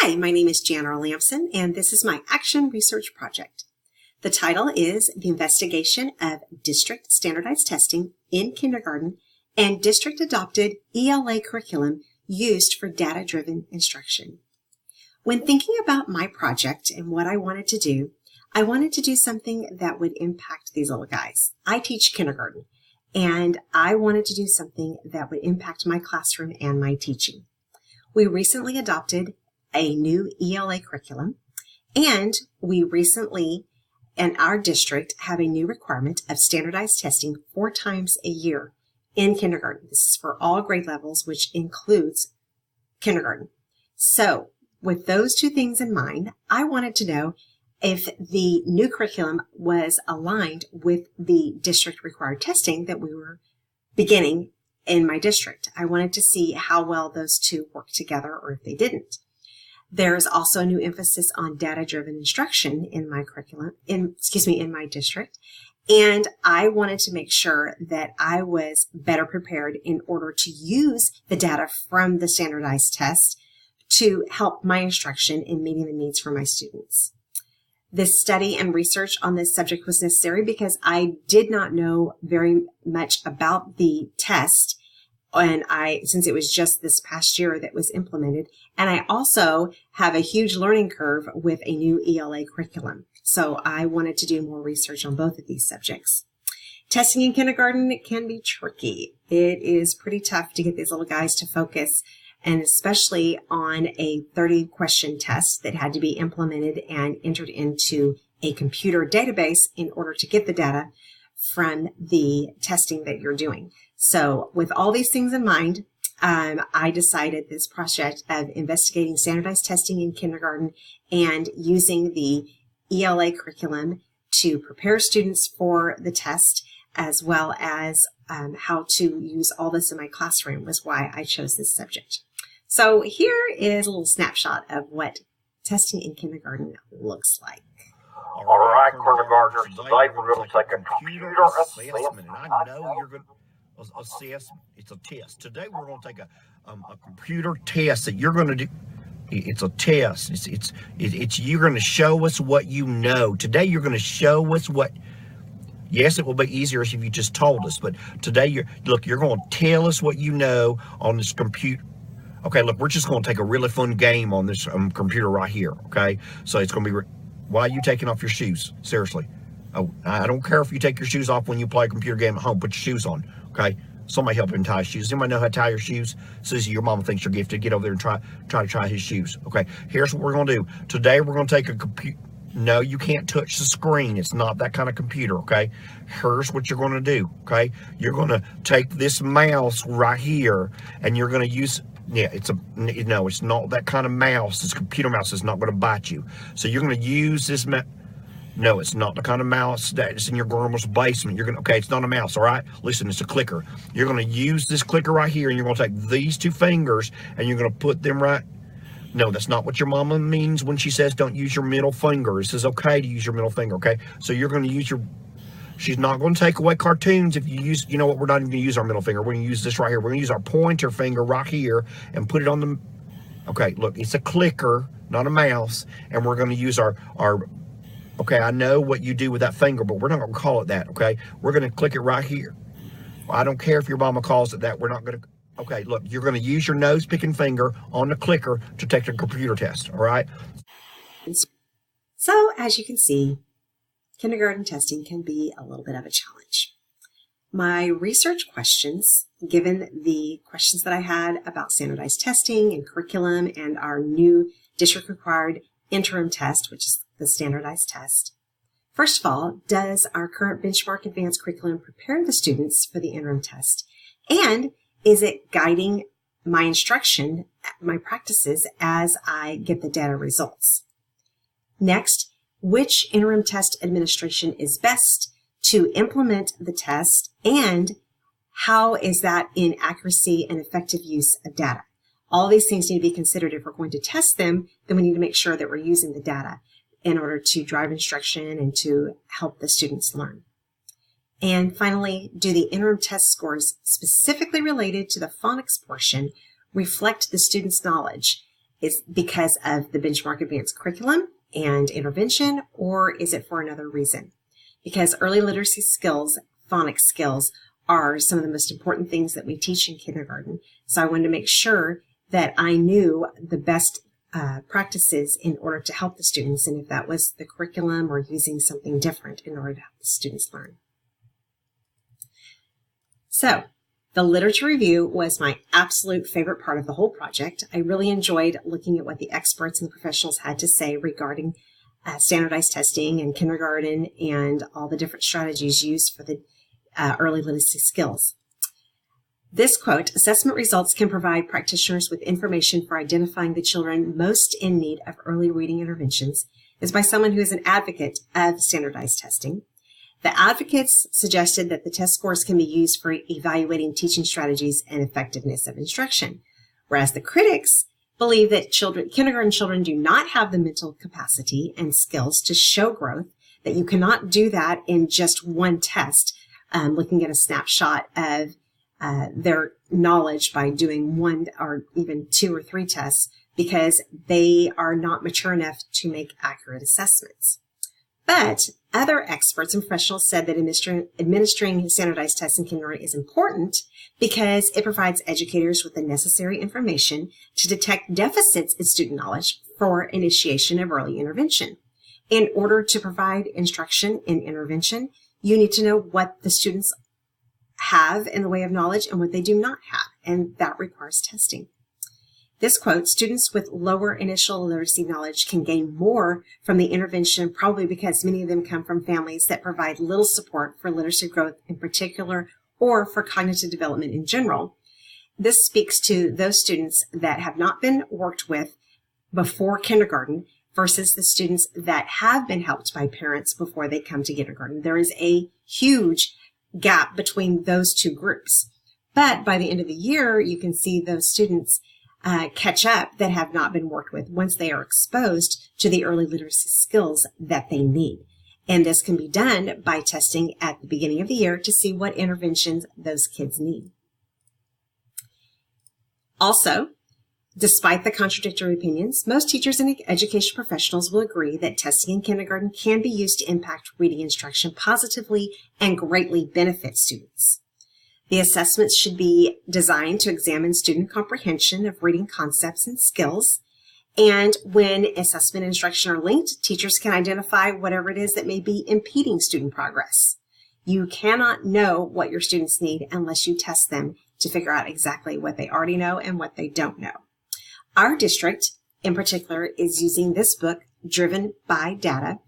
Hi, my name is Janerl Lampson, and this is my action research project. The title is The Investigation of District Standardized Testing in Kindergarten and District Adopted ELA Curriculum Used for Data-Driven Instruction. When thinking about my project and what I wanted to do something that would impact these little guys. I teach kindergarten, and I wanted to do something that would impact my classroom and my teaching. We recently adopted a new ELA curriculum, and we recently, in our district, have a new requirement of standardized testing 4 times a year in kindergarten. This is for all grade levels, which includes kindergarten. So, with those 2 things in mind, I wanted to know if the new curriculum was aligned with the district required testing that we were beginning in my district. I wanted to see how well those 2 work together or if they didn't. There's also a new emphasis on data-driven instruction in my curriculum, in my district. And I wanted to make sure that I was better prepared in order to use the data from the standardized test to help my instruction in meeting the needs for my students. This study and research on this subject was necessary because I did not know very much about the test, and since it was just this past year that was implemented, and I also have a huge learning curve with a new ELA curriculum. So I wanted to do more research on both of these subjects. Testing in kindergarten can be tricky. It is pretty tough to get these little guys to focus, and especially on a 30-question test that had to be implemented and entered into a computer database in order to get the data from the testing that you're doing. So with all these things in mind, I decided this project of investigating standardized testing in kindergarten and using the ELA curriculum to prepare students for the test, as well as how to use all this in my classroom was why I chose this subject. So here is a little snapshot of what testing in kindergarten looks like. All right, kindergartners, today we're going to take a computer assessment. And I know you're going to assess, it's a test. Today we're going to take a computer test that you're going to do. It's a test. It's you're going to show us what you know. Today you're going to show us what. Yes, it will be easier if you just told us, but today you're going to tell us what you know on this computer. Okay, look, we're just going to take a really fun game on this computer right here. Okay, so it's going to be. Why are you taking off your shoes? Seriously. Oh, I don't care if you take your shoes off when you play a computer game at home. Put your shoes on, okay? Somebody help him tie his shoes. Anybody know how to tie your shoes? Susie, your mama thinks you're gifted. Get over there and try to tie his shoes, okay? Here's what we're going to do. Today, we're going to take a computer. No, you can't touch the screen. It's not that kind of computer, okay? Here's what you're going to do, okay? You're going to take this mouse right here, and you're going to use... Yeah, it's not that kind of mouse. This computer mouse is not going to bite you. So you're going to use this No, it's not the kind of mouse that's in your grandma's basement. It's not a mouse, all right? Listen, it's a clicker. You're going to use this clicker right here, and you're going to take these 2 fingers, and you're going to put them right. No, that's not what your mama means when she says don't use your middle finger. It says okay to use your middle finger, okay? So you're going to use your... She's not going to take away cartoons if you use, you know what, we're not even going to use our middle finger. We're going to use this right here. We're going to use our pointer finger right here and put it on the, okay, look, it's a clicker, not a mouse, and we're going to use our, okay, I know what you do with that finger, but we're not going to call it that, okay? We're going to click it right here. I don't care if your mama calls it that. We're not going to, okay, look, you're going to use your nose-picking finger on the clicker to take the computer test, all right? So, as you can see, kindergarten testing can be a little bit of a challenge. My research questions, given the questions that I had about standardized testing and curriculum and our new district-required interim test, which is the standardized test. First of all, does our current benchmark advanced curriculum prepare the students for the interim test? And is it guiding my instruction, my practices, as I get the data results? Next, which interim test administration is best to implement the test, and how is that in accuracy and effective use of data? All these things need to be considered. If we're going to test them, then we need to make sure that we're using the data in order to drive instruction and to help the students learn. And finally, do the interim test scores specifically related to the phonics portion reflect the student's knowledge Is because of the benchmark advanced curriculum and intervention, or is it for another reason? Because early literacy skills, phonics skills, are some of the most important things that we teach in kindergarten. So I wanted to make sure that I knew the best practices in order to help the students, and if that was the curriculum or using something different in order to help the students learn. So the literature review was my absolute favorite part of the whole project. I really enjoyed looking at what the experts and the professionals had to say regarding standardized testing in kindergarten and all the different strategies used for the early literacy skills. This quote, "Assessment results can provide practitioners with information for identifying the children most in need of early reading interventions," is by someone who is an advocate of standardized testing. The advocates suggested that the test scores can be used for evaluating teaching strategies and effectiveness of instruction, whereas the critics believe that kindergarten children do not have the mental capacity and skills to show growth, that you cannot do that in just one test, looking at a snapshot of their knowledge by doing one or even 2 or 3 tests, because they are not mature enough to make accurate assessments. But other experts and professionals said that administering standardized tests in kindergarten is important because it provides educators with the necessary information to detect deficits in student knowledge for initiation of early intervention. In order to provide instruction in intervention, you need to know what the students have in the way of knowledge and what they do not have, and that requires testing. This quote, "Students with lower initial literacy knowledge can gain more from the intervention, probably because many of them come from families that provide little support for literacy growth in particular or for cognitive development in general." This speaks to those students that have not been worked with before kindergarten versus the students that have been helped by parents before they come to kindergarten. There is a huge gap between those two groups. But by the end of the year, you can see those students catch up that have not been worked with once they are exposed to the early literacy skills that they need. And this can be done by testing at the beginning of the year to see what interventions those kids need. Also, despite the contradictory opinions, most teachers and education professionals will agree that testing in kindergarten can be used to impact reading instruction positively and greatly benefit students. The assessments should be designed to examine student comprehension of reading concepts and skills. And when assessment and instruction are linked, teachers can identify whatever it is that may be impeding student progress. You cannot know what your students need unless you test them to figure out exactly what they already know and what they don't know. Our district, in particular, is using this book, Driven by Data,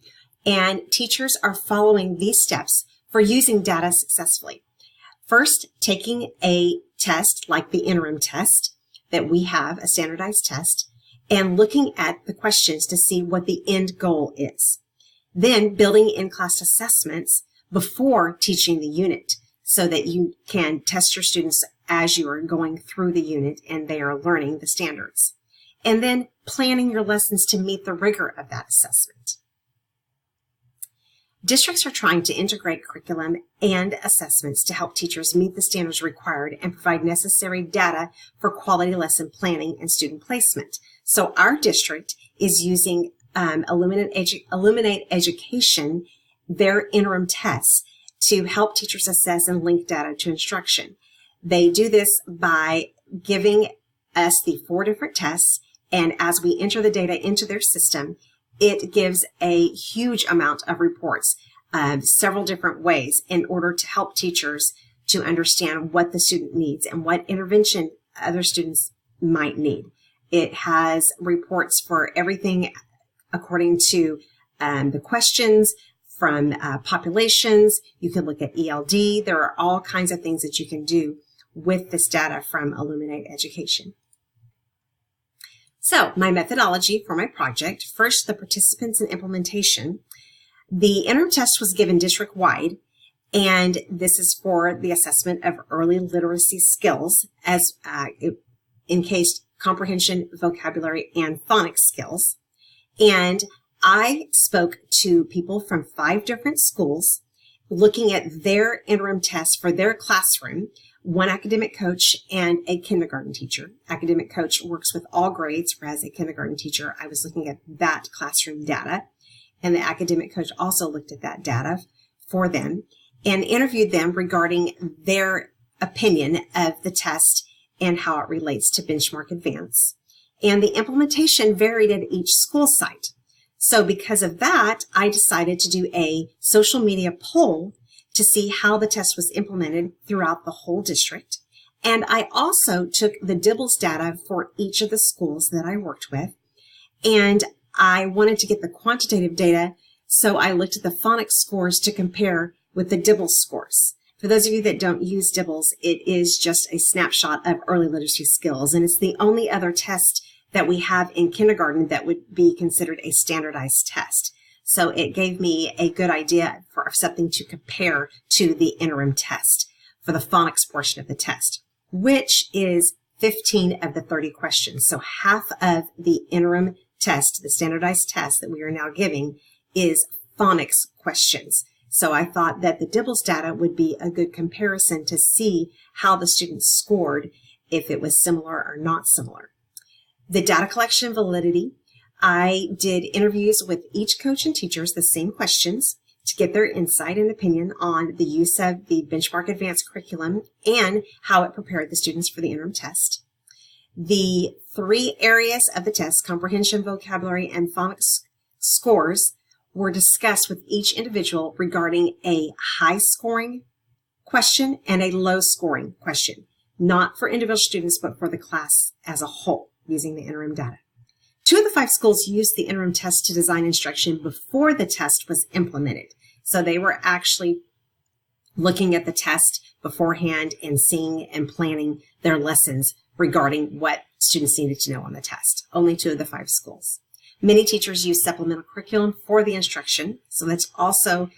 and teachers are following these steps for using data successfully. First, taking a test like the interim test that we have, a standardized test, and looking at the questions to see what the end goal is. Then building in-class assessments before teaching the unit so that you can test your students as you are going through the unit and they are learning the standards. And then planning your lessons to meet the rigor of that assessment. Districts are trying to integrate curriculum and assessments to help teachers meet the standards required and provide necessary data for quality lesson planning and student placement. So our district is using Illuminate Education, their interim tests, to help teachers assess and link data to instruction. They do this by giving us the 4 different tests, and as we enter the data into their system, it gives a huge amount of reports, several different ways in order to help teachers to understand what the student needs and what intervention other students might need. It has reports for everything according to the questions from populations. You can look at ELD. There are all kinds of things that you can do with this data from Illuminate Education. So my methodology for my project, first the participants and implementation. The interim test was given district-wide, and this is for the assessment of early literacy skills as encased comprehension, vocabulary, and phonics skills. And I spoke to people from 5 different schools looking at their interim tests for their classroom one academic coach and a kindergarten teacher. Academic coach works with all grades, whereas a kindergarten teacher, I was looking at that classroom data. And the academic coach also looked at that data for them and interviewed them regarding their opinion of the test and how it relates to Benchmark Advance. And the implementation varied at each school site. So because of that, I decided to do a social media poll to see how the test was implemented throughout the whole district. And I also took the DIBELS data for each of the schools that I worked with. And I wanted to get the quantitative data, so I looked at the phonics scores to compare with the DIBELS scores. For those of you that don't use DIBELS, it is just a snapshot of early literacy skills, and it's the only other test that we have in kindergarten that would be considered a standardized test. So it gave me a good idea for something to compare to the interim test for the phonics portion of the test, which is 15 of the 30 questions. So half of the interim test, the standardized test that we are now giving, is phonics questions. So I thought that the DIBELS data would be a good comparison to see how the students scored, if it was similar or not similar. The data collection validity, I did interviews with each coach and teachers, the same questions, to get their insight and opinion on the use of the Benchmark Advanced curriculum and how it prepared the students for the interim test. The 3 areas of the test, comprehension, vocabulary, and phonics scores, were discussed with each individual regarding a high-scoring question and a low-scoring question, not for individual students, but for the class as a whole, using the interim data. 2 of the 5 schools used the interim test to design instruction before the test was implemented. So they were actually looking at the test beforehand and seeing and planning their lessons regarding what students needed to know on the test. Only 2 of the 5 schools. Many teachers use supplemental curriculum for the instruction, so that's also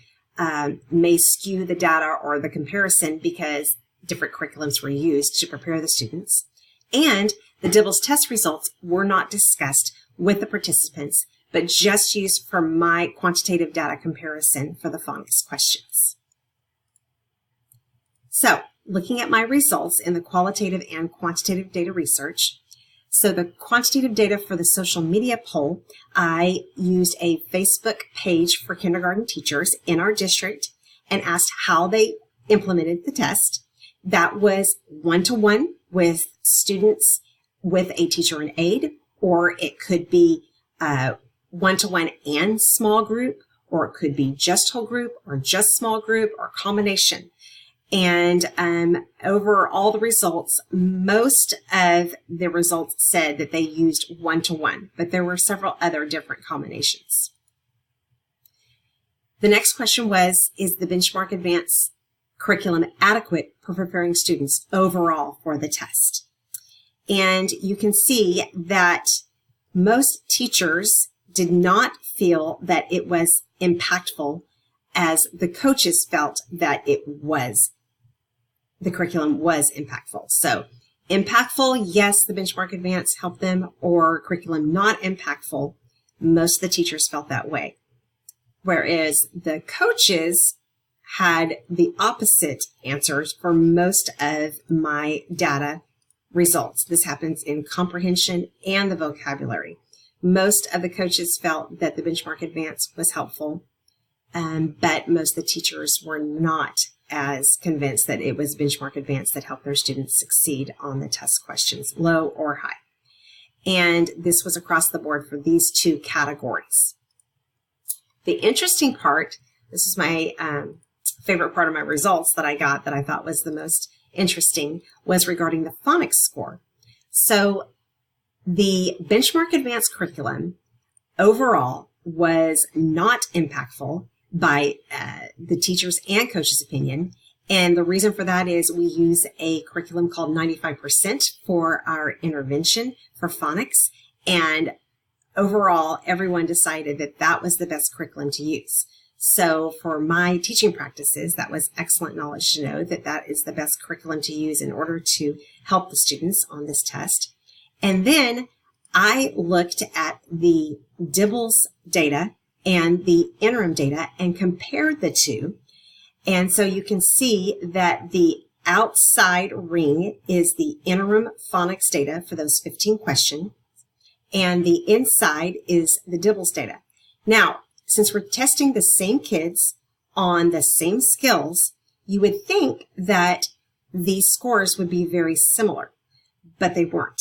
may skew the data or the comparison because different curriculums were used to prepare the students. And the DIBELS test results were not discussed with the participants, but just used for my quantitative data comparison for the phonics questions. So, looking at my results in the qualitative and quantitative data research, so the quantitative data for the social media poll, I used a Facebook page for kindergarten teachers in our district and asked how they implemented the test. That was one-to-one with students with a teacher and aide, or it could be one-to-one and small group, or it could be just whole group, or just small group, or combination. And over all the results, most of the results said that they used one-to-one, but there were several other different combinations. The next question was, is the Benchmark Advance curriculum adequate for preparing students overall for the test? And you can see that most teachers did not feel that it was impactful as the coaches felt that it was. The curriculum was impactful. So impactful, yes, the Benchmark Advance helped them, or curriculum not impactful, most of the teachers felt that way. Whereas the coaches had the opposite answers for most of my data results. This happens in comprehension and the vocabulary. Most of the coaches felt that the Benchmark Advance was helpful, but most of the teachers were not as convinced that it was Benchmark Advance that helped their students succeed on the test questions, low or high. And this was across the board for these 2 categories. The interesting part, this is my favorite part of my results that I got that I thought was the most interesting, was regarding the phonics score. So the Benchmark Advance curriculum overall was not impactful by the teachers and coaches' opinion. And the reason for that is we use a curriculum called 95% for our intervention for phonics. And overall, everyone decided that that was the best curriculum to use. So for my teaching practices, that was excellent knowledge to know that that is the best curriculum to use in order to help the students on this test. And then I looked at the DIBELS data and the interim data and compared the 2. And so you can see that the outside ring is the interim phonics data for those 15 questions, and the inside is the DIBELS data. Now, since we're testing the same kids on the same skills, you would think that these scores would be very similar, but they weren't.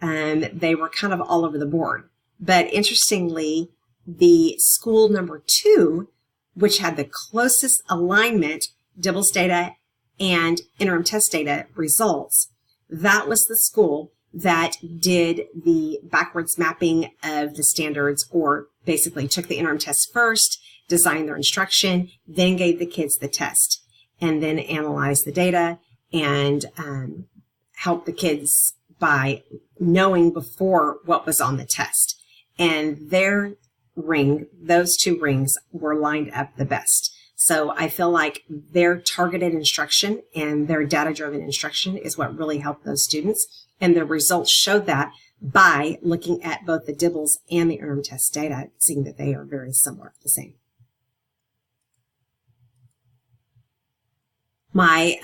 They were kind of all over the board. But interestingly, the school number 2, which had the closest alignment, DIBELS data and interim test data results, that was the school that did the backwards mapping of the standards, or basically took the interim test first, designed their instruction, then gave the kids the test, and then analyzed the data and helped the kids by knowing before what was on the test. And their ring, those 2 rings, were lined up the best. So I feel like their targeted instruction and their data-driven instruction is what really helped those students. And the results showed that by looking at both the DIBELS and the interim test data, seeing that they are very similar, the same. My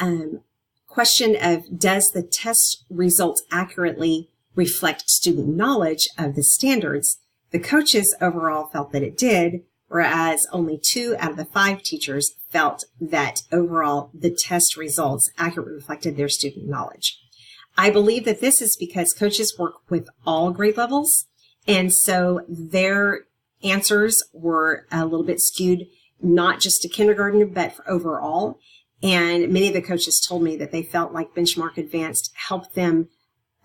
question of, does the test results accurately reflect student knowledge of the standards? The coaches overall felt that it did, whereas only 2 out of the 5 teachers felt that overall the test results accurately reflected their student knowledge. I believe that this is because coaches work with all grade levels, and so their answers were a little bit skewed, not just to kindergarten, but for overall. And many of the coaches told me that they felt like Benchmark Advanced helped them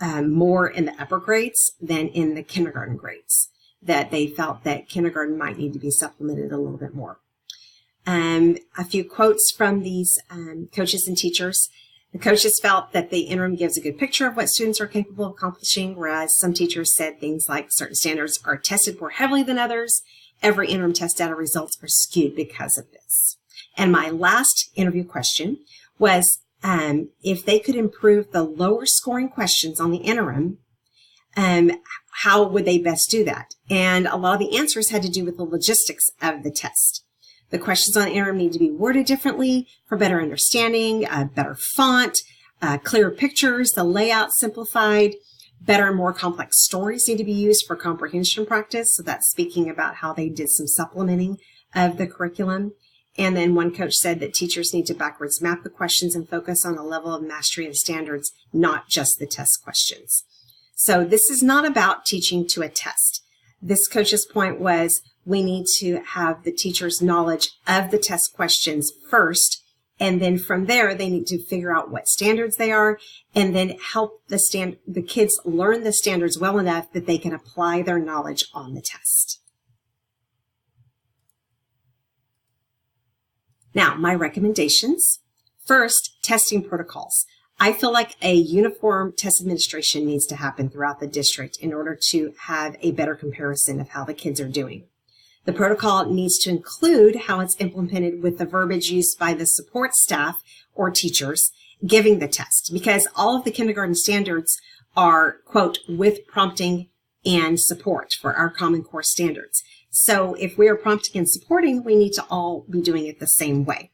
more in the upper grades than in the kindergarten grades, that they felt that kindergarten might need to be supplemented a little bit more. A few quotes from these coaches and teachers. The coaches felt that the interim gives a good picture of what students are capable of accomplishing, whereas some teachers said things like certain standards are tested more heavily than others. Every interim test data results are skewed because of this. And my last interview question was if they could improve the lower scoring questions on the interim, how would they best do that? And a lot of the answers had to do with the logistics of the test. The questions on the interim need to be worded differently for better understanding, better font, clearer pictures, the layout simplified, better and more complex stories need to be used for comprehension practice. So that's speaking about how they did some supplementing of the curriculum. And then one coach said that teachers need to backwards map the questions and focus on a level of mastery of standards, not just the test questions. So this is not about teaching to a test. This coach's point was we need to have the teacher's knowledge of the test questions first, and then from there they need to figure out what standards they are, and then help the kids learn the standards well enough that they can apply their knowledge on the test. Now, my recommendations. First, testing protocols. I feel like a uniform test administration needs to happen throughout the district in order to have a better comparison of how the kids are doing. The protocol needs to include how it's implemented with the verbiage used by the support staff or teachers giving the test, because all of the kindergarten standards are, quote, with prompting and support for our Common Core standards. So if we are prompting and supporting, we need to all be doing it the same way.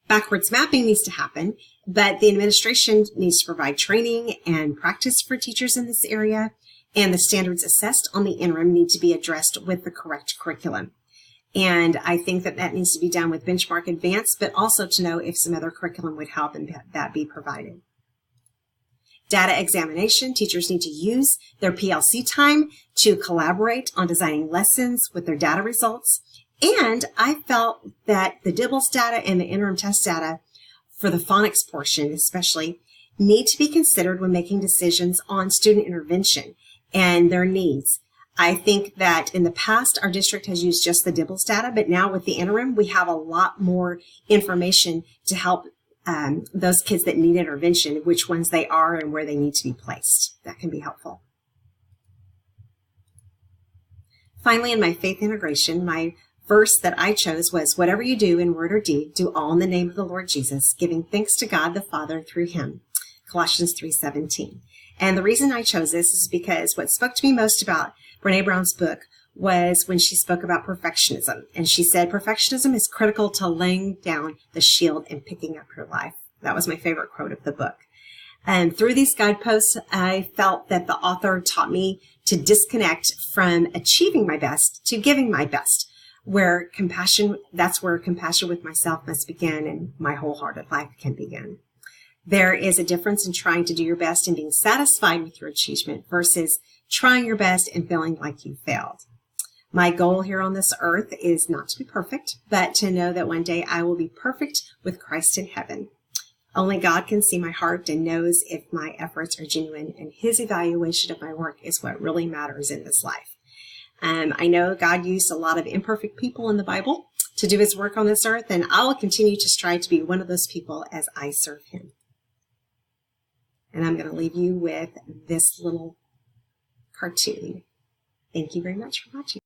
Backwards mapping needs to happen, but the administration needs to provide training and practice for teachers in this area, and the standards assessed on the interim need to be addressed with the correct curriculum. And I think that that needs to be done with Benchmark Advanced, but also to know if some other curriculum would help and that be provided. Data examination, teachers need to use their PLC time to collaborate on designing lessons with their data results. And I felt that the DIBELS data and the interim test data for the phonics portion especially need to be considered when making decisions on student intervention and their needs. I think that in the past, our district has used just the DIBELS data, but now with the interim, we have a lot more information to help those kids that need intervention, which ones they are and where they need to be placed. That can be helpful. Finally, in my faith integration, my verse that I chose was, whatever you do in word or deed, do all in the name of the Lord Jesus, giving thanks to God the Father through him. Colossians 3:17. And the reason I chose this is because what spoke to me most about Brené Brown's book was when she spoke about perfectionism. And she said perfectionism is critical to laying down the shield and picking up her life. That was my favorite quote of the book. And through these guideposts, I felt that the author taught me to disconnect from achieving my best to giving my best, that's where compassion with myself must begin and my wholehearted life can begin. There is a difference in trying to do your best and being satisfied with your achievement versus trying your best and feeling like you failed. My goal here on this earth is not to be perfect, but to know that one day I will be perfect with Christ in heaven. Only God can see my heart and knows if my efforts are genuine, and his evaluation of my work is what really matters in this life. I know God used a lot of imperfect people in the Bible to do his work on this earth, and I will continue to strive to be one of those people as I serve him. And I'm going to leave you with this little cartoon. Thank you very much for watching.